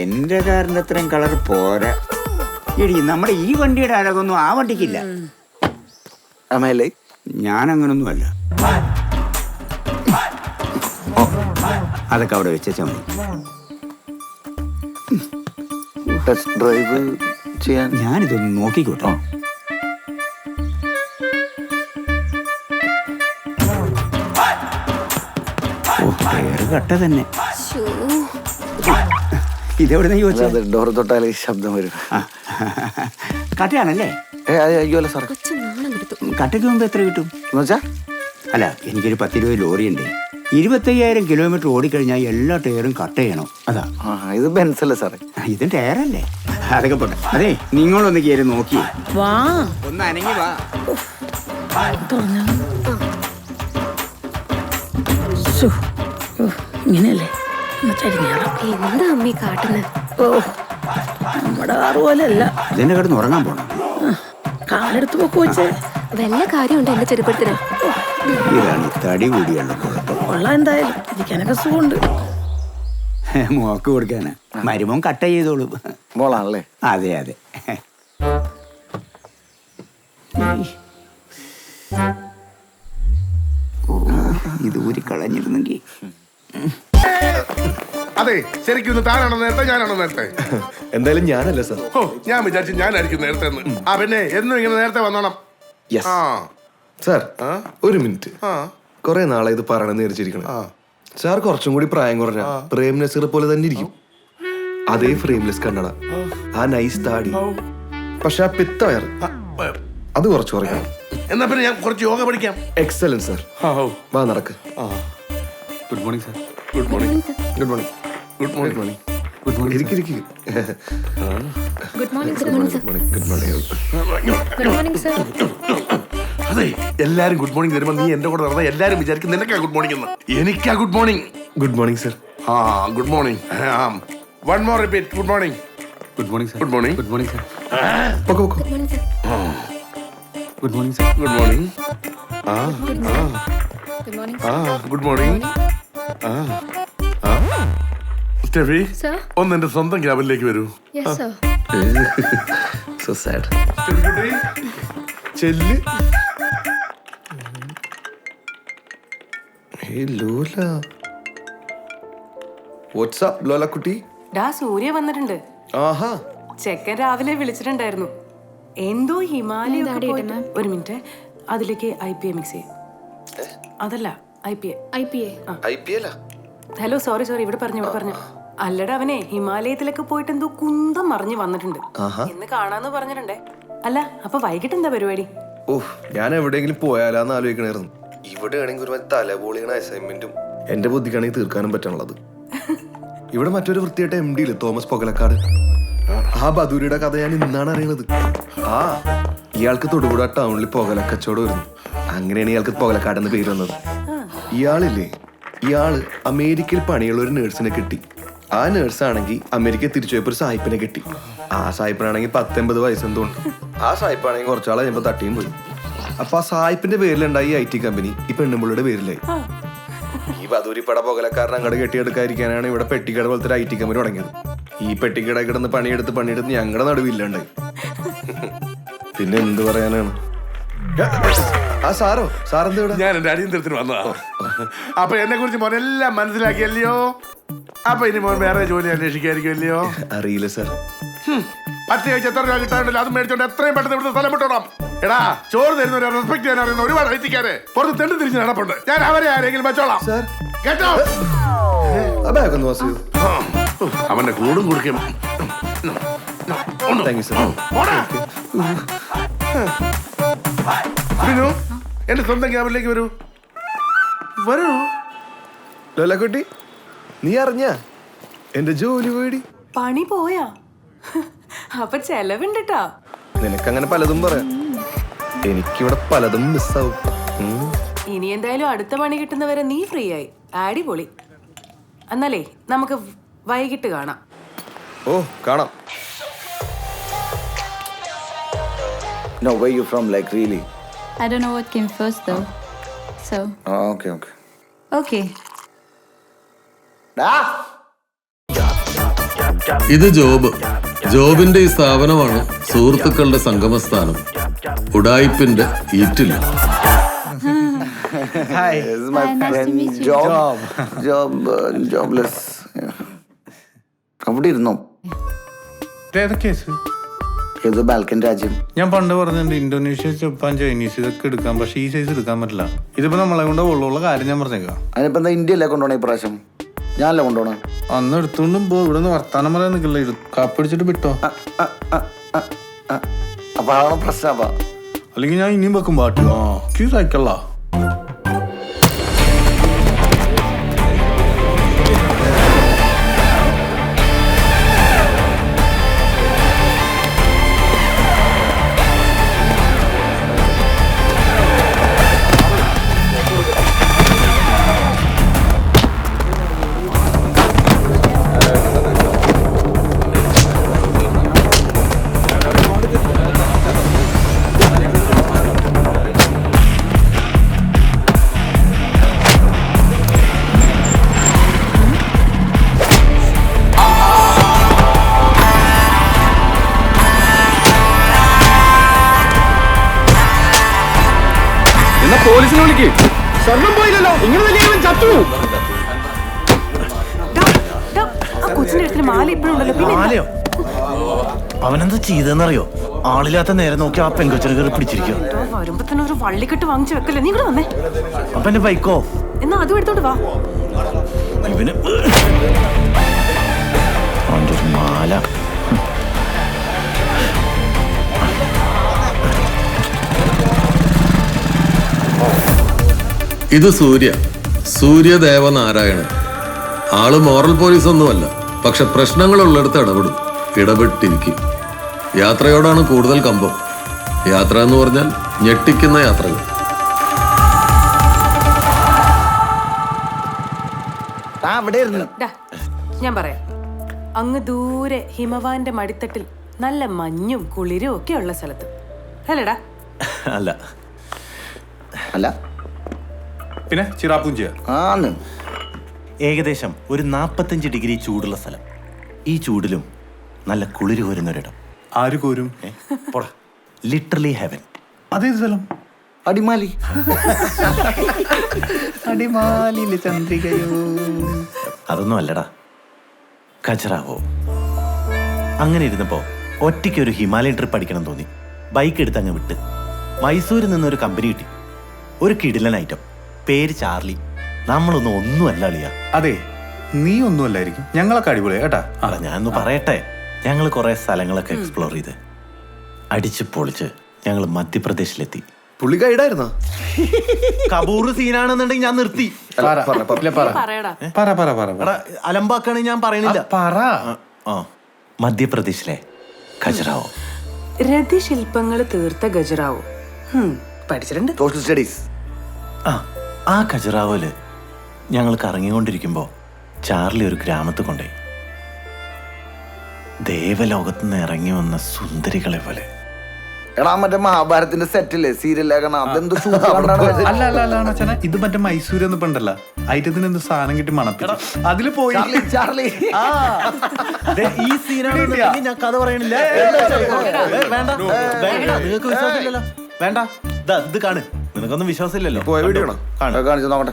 എന്റെ കാറിന്റെ അത്രയും കളർ പോരാ. എടി നമ്മുടെ ഈ വണ്ടിയുടെ അഴകൊന്നും ആ വണ്ടിക്കില്ല. അമ്മയല്ലേ? ഞാൻ അങ്ങനൊന്നും അല്ല. അതൊക്കെ അവിടെ വെച്ചാൽ മതി. ടെസ്റ്റ് ഡ്രൈവ് ചെയ്യാൻ ഞാനിതൊന്ന് നോക്കിക്കോട്ടോ. കട്ട തന്നെ. ഇതെവിടെ ചോദിച്ചത്? ഡോർ തൊട്ടാലേ ശബ്ദം വരും. കട്ടയാണല്ലേ? അയ്യോല്ല സാർ, കട്ടയ്ക്ക് മുമ്പ് എത്ര കിട്ടും എന്നുവെച്ചാ? അല്ല, എനിക്കൊരു 10 രൂപ ലോറി ഉണ്ട്. 25,000 കിലോമീറ്റർ ഓടിക്കഴിഞ്ഞാൽ എല്ലാ ടയറും കട്ട് ചെയ്യണം. അതാ. ഇത് ബെൻസല്ലേ സാറേ? ഇതും ടയറല്ലേ? അതൊക്കെ പോട്ടെ. അതെ, നിങ്ങളൊന്ന് കയറി നോക്കി ഒന്ന് അനങ്ങി വാ. ഇങ്ങനെയല്ലേ എന്താ അമ്മീ കാട്ടുന്നത്? നമ്മുടെ കാറ് പോലെയല്ല. ഇതിന്റെ കിടന്ന് ഉറങ്ങാൻ പോണം. കാലെടുത്ത് പൊക്കു വെച്ചേ. വല്ല കാര്യമുണ്ട് എന്റെ ചെറുപ്പത്തിന്? ഇതാണ് തടി കൂടിയുള്ള കുഴപ്പം. കൊള്ളാം, എന്തായാലും ഇരിക്കാനൊക്കെ സുഖമുണ്ട്. മോക്ക് കൊടുക്കാന് മരുമോൻ കട്ട ചെയ്തോളൂ. മോളാണല്ലേ? അതെ അതെ. ഇത് ഊരി കളഞ്ഞിരുന്നെങ്കിൽ. അതെ, ശരിക്കും താനാണോ നേരത്തെ, ഞാനാണോ നേരത്തെ? എന്തായാലും ഞാനല്ല സാർ. ഓ, ഞാൻ വിചാരിച്ചു ഞാനായിരിക്കും നേരത്തെ. ആ പിന്നെ എന്നും ഇങ്ങനെ നേരത്തെ വന്നോണം. ആ സാർ, ഒരു മിനിറ്റ്. കുറെ നാളെ ഇത് പറയണമെന്ന് വിചാരിച്ചിരിക്കണം. സാർ കുറച്ചും കൂടി പ്രായം കുറഞ്ഞ പ്രേം നസീർ പോലെ തന്നെ ഇരിക്കും. അതേ ഫ്രെയിംലെസ് കണ്ണട, ആ നൈസ് താടി, പക്ഷെ ആ പിത്ത വയർ അത് കുറച്ച് കുറയ്ക്കണം. എന്നാ പിന്നെ ഞാൻ കുറച്ച് യോഗ പഠിക്കാം. Excellent sir. വാ നടക്ക്. Good morning sir. Good morning. Good morning. Good morning. Good morning. ഇരിക്ക്. Good morning sir. Good morning. Good morning. Good morning sir. അതെ, എല്ലാരും ഗുഡ് മോർണിംഗ് തരുമ്പോ നീ എന്റെ കൂടെ നടന്ന എല്ലാരും വിചാരിക്കും നിനക്കാ ഗുഡ് മോർണിംഗ് എന്ന്. എനിക്കാ good morning. Good morning sir. ആ good morning. One more repeat. Good morning. Good morning sir. Good morning. Good morning sir. പൊക്കോ പൊക്കോ. Good morning sir. Good morning sir. Good morning. Good morning. Good morning. Steffi, sir. ഒന്ന് എന്റെ സ്വന്തം ക്യാബിനിലേക്ക് വരൂ. Yes sir. So sad. Steffi കുട്ടി, ചെല്ല്. Hey Lola. What's up Lola കുട്ടി? ഡാ സൂര്യ വന്നിട്ടുണ്ട്. ആഹാ. ചെക്കൻ രാവിലെ വിളിച്ചിട്ടുണ്ടായിരുന്നു. എന്തോ ഹിമാലയ. ഒരു മിനിറ്റ്, അതിലേക്ക് IPA മിക്സ് ചെയ്യും. അതല്ല IPA. IPL. ഹലോ, സോറി ഇവിടെ പറഞ്ഞു. അല്ലടാ, അവനെ ഹിമാലയത്തിലൊക്കെ പോയിട്ട് എന്തോ കുന്തം മറിഞ്ഞ് വന്നിട്ടുണ്ട്. ഇന്ന് കാണാന്ന് പറഞ്ഞിട്ടുണ്ടേ. അല്ല, അപ്പൊ വൈകിട്ട് എന്താ പരിപാടി? ഓഹ്, ഞാൻ എവിടെയെങ്കിലും പോയാലാന്ന് ആലോചിക്കണായിരുന്നു. ഇവിടെ ആണെങ്കിൽ ഒരു തലപോളിയണ അസൈൻമെന്റും എന്റെ ബുദ്ധിക്കാണെങ്കിൽ തീർക്കാനും പറ്റാനുള്ളത്. ഇവിടെ മറ്റൊരു വൃത്തിയായിട്ട് MD ഇല്ലേ, തോമസ് പൊകലക്കാട്. ആ ബദൂരിയുടെ കഥ ഞാൻ ഇന്നാണ് അറിയണത്. ആ ഇയാൾക്ക് തൊടുപുഴ ടൗണിൽ പൊകലക്കച്ചവടം വരുന്നു. അങ്ങനെയാണ് ഇയാൾക്ക് പൊകലക്കാട് എന്ന് പേര് വന്നത്. ഇയാള് അമേരിക്കയിൽ പണിയുള്ള ഒരു നേഴ്സിനെ കിട്ടി. ആ നേഴ്സാണെങ്കിൽ അമേരിക്കയിൽ തിരിച്ചു പോയപ്പോ ഒരു സായിപ്പിനെ കിട്ടി. ആ സായിപ്പിനാണെങ്കിൽ 19 വയസ്സെന്തോണ്ട്. ആ സായിപ്പാണെങ്കിൽ കുറച്ചാളെ കഴിയുമ്പോൾ തട്ടിയും പോയി. അപ്പൊ ആ സായിപ്പിന്റെ പേരിലുണ്ടായി IT കമ്പനി ഈ പെണ്ണുമ്പിള്ളിയുടെ പേരിലായി. ഈ ബദൂരിപ്പട പൊകലക്കാരൻ അങ്ങോട്ട് കെട്ടിയെടുക്കാതിരിക്കാനാണ് ഇവിടെ പെട്ടിക്കട പോലത്തെ ഒരു IT കമ്പനി തുടങ്ങിയത്. ഈ പെട്ടിക്കട കിടന്ന് പണിയെടുത്ത് ഞങ്ങളുടെ നടുവില്ലാണ്ടായി. പിന്നെ എന്ത് പറയാനാണ്. ആ സാറെന്താ ഇവിടെ? ഞാൻ എന്റെ അടിയന്തരത്തിന് വന്നതാ. അപ്പൊ എന്നെ കുറിച്ച് മോനെല്ലാം മനസ്സിലാക്കിയല്ലയോ? അപ്പൊ ഇനി മോൻ വേറെ ജോലി അന്വേഷിക്കായിരിക്കുമല്ലയോ? അറിയില്ല സാർ. 10 ആഴ്ച എത്ര രൂപ കിട്ടാണ്ടല്ലോ, അത് മേടിച്ചോണ്ട് എത്രയും പെട്ടെന്ന് ഇവിടുന്ന് സ്ഥലം വിട്ടോണം. എടാ, ചോറ് തരുന്നവരെ റെസ്പെക്ട് ചെയ്യാൻ അറിയുന്ന ഒരുപാട് എത്തിക്കാരെ പുറത്ത് തെണ്ടി തിരിച്ച് നടപ്പുണ്ട്. ഞാൻ അവരെ ആരെങ്കിലും വെച്ചോളാം കേട്ടോ. അവന്റെ കൂടും കുടിക്കും. എന്റെ സ്വന്തം ക്യാബിലേക്ക് വരൂ. ലോലക്കുട്ടി, നീ അറിഞ്ഞ എന്റെ ജോലി പോയി? പണി പോയാ? അപ്പൊ ചെലവുണ്ട് ട്ടാ. നിനക്കങ്ങനെ പലതും പറയാം, എനിക്കിവിടെ പലതും മിസ്സാവും. ഇനി എന്തായാലും അടുത്ത പണി കിട്ടുന്നവരെ നീ ഫ്രീ ആയി. അടിപൊളി. എന്നാലേ നമുക്ക് വൈകിട്ട് കാണാം. ഓ, കാണാം. No, where you from, like really? I don't know what came first though. So. Oh, okay. Okay. Da! ഇത് ജോബ്. ജോബിന്റെ ഈ സ്ഥാപനമാണ് സുഹൃത്തുക്കളുടെ സംഗമസ്ഥാനം. ഉഡായിപ്പിന്റെ ഈറ്റില്ല. This is my Hi, nice to friend meet you. jobless. അവിടെ ഇരുന്നോ? ഏതാ കേസ്? ഏത് ബാൽക്കൻ രാജ്യം? ഞാൻ പണ്ട് പറഞ്ഞിട്ടുണ്ട് ഇന്തോനേഷ്യ, ജപ്പാൻ, ചൈനീസ് ഇതൊക്കെ എടുക്കാം, പക്ഷെ ഈ സൈസ് എടുക്കാൻ പറ്റില്ല. ഇതിപ്പോ നമ്മളെ കൊണ്ട് ഉള്ള കാര്യം ഞാൻ പറഞ്ഞേക്കാം. അതിനിപ്പോ എന്താ ഇന്ത്യയല്ലേ കൊണ്ടുപോണേ ഇപ്രാവശ്യം? ഞാനല്ലേ കൊണ്ടുപോണേ? അന്ന് എടുത്തോണ്ടും പോ, ഇവിടെ നിന്ന് വർത്താനം പറയാൻ നിൽക്കില്ല. കാപ്പിടിച്ചിട്ട് വിട്ടോ, അപ്പൊ അതാണ് പ്രശ്നം. അപ്പൊ അല്ലെങ്കിൽ ഞാൻ ഇനിയും വെക്കും പാട്ട്. സൈക്കിള പോലീസിനെ വിളിക്ക്. സ്വർണം പോയില്ലല്ലോ, ഇങ്ങനെ വലിയ ചത്തു. ആ കൊച്ചിന്റെ അടുത്തിന് മാല ഇപ്പോഴുണ്ടല്ലോ. പിന്നെ മാലയോ? അവനെന്താ ചെയ്തെന്നറിയോ? ആളില്ലാത്ത നേരെ നോക്കി ആ പെങ്കൊച്ചിനെ കയറി പിടിച്ചിരിക്കും. വരുമ്പോ തന്നെ ഒരു വള്ളിക്കെട്ട് വാങ്ങിച്ചു വെക്കല്ലേ. നീ കൂടെ വന്നേ. അപ്പൊ എന്റെ ബൈക്കോ? എന്നാ അതും എടുത്തോട്ട് വാ. ഇവന് അവന്റെ ഒരു മാല. ഇത് സൂര്യദേവനാരായണൻ. ആള് മോറൽ പോലീസ് ഒന്നുമല്ല, പക്ഷെ പ്രശ്നങ്ങളുള്ളിടത്ത് ഇടപെട്ടിരിക്കും. യാത്രയോടാണ് കൂടുതൽ കമ്പം. യാത്ര എന്ന് പറഞ്ഞാൽ ഞെട്ടിക്കുന്ന യാത്രകൾ. ഡാ, ഞാൻ പറയാം. അങ്ങ് ദൂരെ ഹിമവാന്റെ മടിത്തട്ടിൽ നല്ല മഞ്ഞും കുളിരും ഒക്കെ ഉള്ള സ്ഥലത്ത് അല്ലടാ? അല്ല അല്ല പിന്നെ ചിറാപ്പൂഞ്ചിയ. ആന്ന് ഏകദേശം ഒരു 45 ഡിഗ്രി ചൂടുള്ള സ്ഥലം. ഈ ചൂടിലും നല്ല കുളിര് കോരുന്നൊരിടം. ആര് കോരും? പോടാ, ലിറ്ററലി ഹെവൻ. അതേത് സ്ഥലം? അടിമാലി. അടിമാലിയിലെ ചന്ദ്രികയോ? അതൊന്നും അല്ലടാ, ഖജറാവോ. അങ്ങനെ ഇരുന്നപ്പോ ഒറ്റയ്ക്ക് ഒരു ഹിമാലയൻ ട്രിപ്പ് അടിക്കണം തോന്നി. ബൈക്ക് എടുത്ത് അങ്ങ് വിട്ട് മൈസൂരിൽ നിന്നൊരു കമ്പനി കിട്ടി. ഒരു കിടിലൻ ഐറ്റം, പേര് ചാർലി. ഒന്നും അല്ല അളിയാ. അതെ, നീ ഒന്നും അല്ലായിരിക്കും. ഞങ്ങളൊക്കെ അടിപൊളിയാ കേട്ടാ. ഞാനൊന്ന് പറയട്ടെ. ഞങ്ങൾ കുറെ സ്ഥലങ്ങളൊക്കെ എക്സ്പ്ലോർ ചെയ്ത് അടിച്ചു പൊളിച്ച് ഞങ്ങൾ മധ്യപ്രദേശിലെത്തി. പുള്ളി ഗൈഡായിരുന്നോ? കബൂർ സീനാണെന്നുണ്ടെങ്കിൽ ഞാൻ നിർത്തി. പറയടാ. അലമ്പാക്കാണെങ്കിൽ ഞാൻ പറയണില്ല. മധ്യപ്രദേശിലെ ഖജറാവോ. രതിശില്പങ്ങൾ തീർത്ത ഖജറാവോ പഠിച്ചിട്ടുണ്ട്. Social studies. ആ ഖജറാവോല് ഞങ്ങൾ കറങ്ങിക്കൊണ്ടിരിക്കുമ്പോ ചാർലി ഒരു ഗ്രാമത്തിൽ കൊണ്ടേ. ദേവലോകത്തുനിന്ന് ഇറങ്ങി വന്ന സുന്ദരികളെ പോലെ. എടാ, മറ്റേ മഹാഭാരതത്തിന്റെ സെറ്റില്ലേ, സീരിയലാകണം. അതെന്ത് അല്ല, ഇത് മറ്റേ മൈസൂര് എന്ന് പണ്ടല്ല. ഐറ്റത്തിന് എന്ത് സാധനം കിട്ടി മണപ്പിച്ചു. അതില് പോയി ചാർലി. ഈ സീനാണ് ഞാൻ കഥ പറയണില്ല. വേണ്ട, നിങ്ങൾക്ക് വിശ്വാസമില്ലല്ലോ. വേണ്ട, ഇത് കാണ്. നിനക്കൊന്നും വിശ്വാസമില്ലല്ലോ. പോയ വീഡിയോ കാണിച്ചു നോക്കട്ടെ.